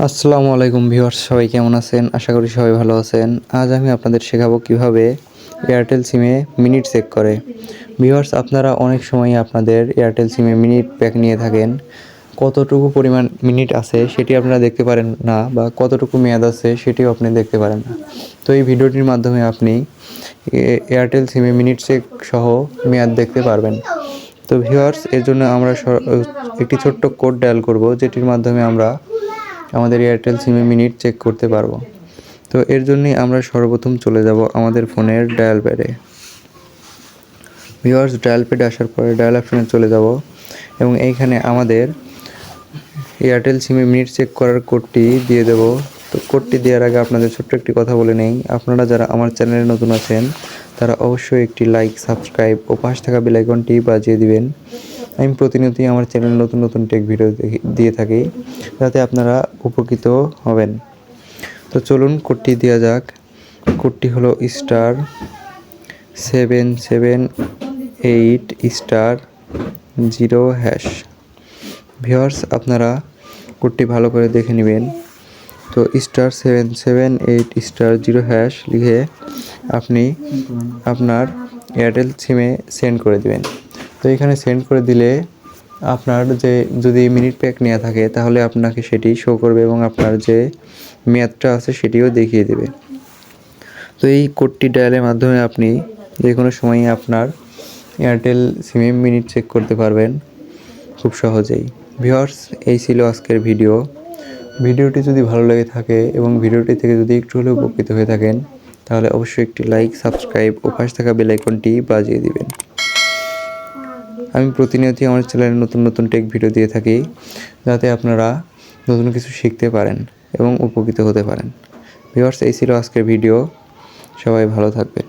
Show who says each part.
Speaker 1: আসসালামু আলাইকুম ভিউয়ার্স, সবাই কেমন আছেন? আশা করি সবাই ভালো আছেন। আজ আমি আপনাদের শেখাবো কিভাবে এয়ারটেল সিমে মিনিট চেক করে। ভিউয়ার্স, আপনারা অনেক সময় আপনাদের এয়ারটেল সিমে মিনিট প্যাক নিয়ে থাকেন। কতটুকু পরিমাণ মিনিট আছে সেটি আপনারা দেখতে পারেন না, বা কতটুকু মেয়াদ আছে সেটিও আপনি দেখতে পারেন না। তো এই ভিডিওটির মাধ্যমে আপনি এয়ারটেল সিমে মিনিট চেক সহ মেয়াদ দেখতে পারবেন। তো ভিউয়ার্স, এর জন্য আমরা একটি ছোট্ট কোড ডায়াল করব, যেটির মাধ্যমে আমরা আমাদের এয়ারটেল সিমে মিনিট চেক করতে পারবো। তো এর জন্যই আমরা সর্বপ্রথম চলে যাব আমাদের ফোনের ডায়াল প্যাডে। ভিউয়ার্স, ডায়াল প্যাডে আসার পরে ডায়াল অপশনে চলে যাব এবং এইখানে আমাদের এয়ারটেল সিমে মিনিট চেক করার কোডটি দিয়ে দেব। তো কোডটি দেওয়ার আগে আপনাদের ছোট্ট একটি কথা বলে নেই, আপনারা যারা আমার চ্যানেলে নতুন আছেন তারা অবশ্যই একটি লাইক, সাবস্ক্রাইব ও পাশে থাকা বেল আইকনটি বাজিয়ে দিবেন। আমি প্রতিনিয়তই আমার চ্যানেলে নতুন নতুন টেক ভিডিও দিয়ে থাকি, যাতে আপনারা উপকৃত হবেন। তো চলুন কোডটি দেওয়া যাক। কোডটি হলো *778*0#। ভিউয়ার্স, আপনারা কোডটি ভালো করে দেখে নেবেন। তো *778*0# লিখে আপনি আপনার এয়ারটেল সিমে সেন্ড করে দিবেন। তো এখানে সেন্ড করে দিলে আপনার যদি মিনিট প্যাক নেওয়া থাকে তাহলে আপনাকে সেটি শো করবে এবং আপনার যে মেয়াদটা আছে সেটিও দেখিয়ে দেবে। তো এই কোডটি ডায়ালের মাধ্যমে আপনি যে কোনো সময়ই আপনার এয়ারটেল সিমে মিনিট চেক করতে পারবেন খুব সহজেই। ভিউয়ার্স, এই ছিল আজকের ভিডিওটি যদি ভালো লেগে থাকে এবং ভিডিওটি থেকে যদি একটু হলেও উপকৃত হয়ে থাকেন তাহলে অবশ্যই একটি লাইক, সাবস্ক্রাইব ও পাশে থাকা বেল আইকনটি বাজিয়ে দিবেন। আমি প্রতিনিয়তই আমার চ্যানেলে নতুন নতুন টেক ভিডিও দিয়ে থাকি, যাতে আপনারা নতুন কিছু শিখতে পারেন এবং উপকৃত হতে পারেন। ভিউয়ার্স, এই ছিল আজকের ভিডিও। সবাই ভালো থাকবেন।